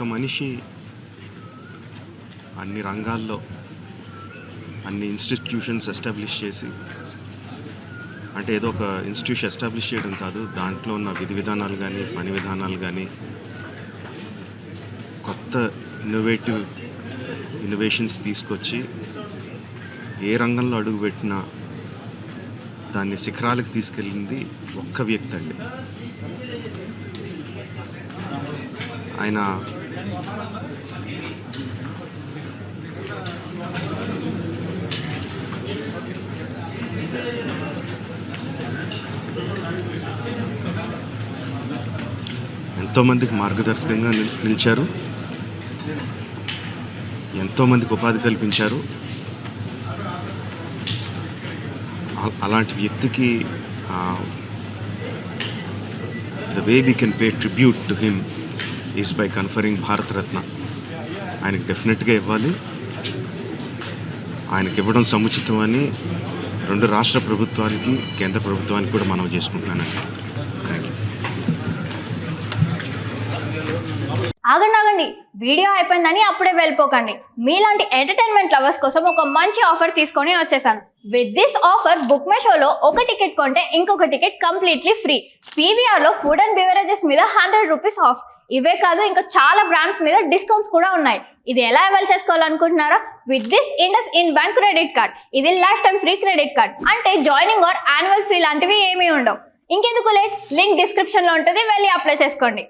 ఒక్క మనిషి అన్ని రంగాల్లో అన్ని ఇన్స్టిట్యూషన్స్ ఎస్టాబ్లిష్ చేసి, అంటే ఏదో ఒక ఇన్స్టిట్యూషన్ ఎస్టాబ్లిష్ చేయడం కాదు, దాంట్లో ఉన్న విధి విధానాలు కానీ పని విధానాలు కానీ కొత్త ఇన్నోవేషన్స్ తీసుకొచ్చి ఏ రంగంలో అడుగుపెట్టినా దాన్ని శిఖరాలకు తీసుకెళ్ళింది ఒక్క వ్యక్తి అండి. ఆయన ఎంతోమందికి మార్గదర్శకంగా నిలిచారు, ఎంతోమందికి ఉపాధి కల్పించారు. అలాంటి వ్యక్తికి the way we can pay tribute to him is by conferring Bharat Ratna. ఆయనకి డెఫినెట్గా ఇవ్వాలి. ఆయనకి ఇవ్వడం సముచితం అని రెండు రాష్ట్ర ప్రభుత్వానికి కేంద్ర ప్రభుత్వానికి కూడా మనవి చేసుకుంటున్నానండి. Thank you. ఆగండి, వీడియో అయిపోయిందని అప్పుడే వెళ్ళిపోకండి. మీలాంటి ఎంటర్టైన్మెంట్ లవర్స్ కోసం ఒక మంచి ఆఫర్ తీసుకొని వచ్చేసాను. With this offer book my షోలో ఒక టికెట్ కొంటే ఇంకొక టికెట్ కంప్లీట్లీ ఫ్రీ. పీవీఆర్లో ఫుడ్ అండ్ బెవరేజెస్ మీద 100 రూపీస్ ఆఫ్. ఇవే కాదు, ఇంకా చాలా బ్రాండ్స్ మీద డిస్కౌంట్స్ కూడా ఉన్నాయి. ఇది ఎలా అవైల్ చేసుకోవాలనుకుంటున్నారా? With this IndusInd bank credit card. ఇది life time free credit card. అంటే జాయినింగ్ ఆర్ యాన్యువల్ ఫీ లాంటివి ఏమీ ఉండవు. ఇంకెందుకు లేట్, లింక్ డిస్క్రిప్షన్లో ఉంటుంది, వెళ్ళి అప్లై చేసుకోండి.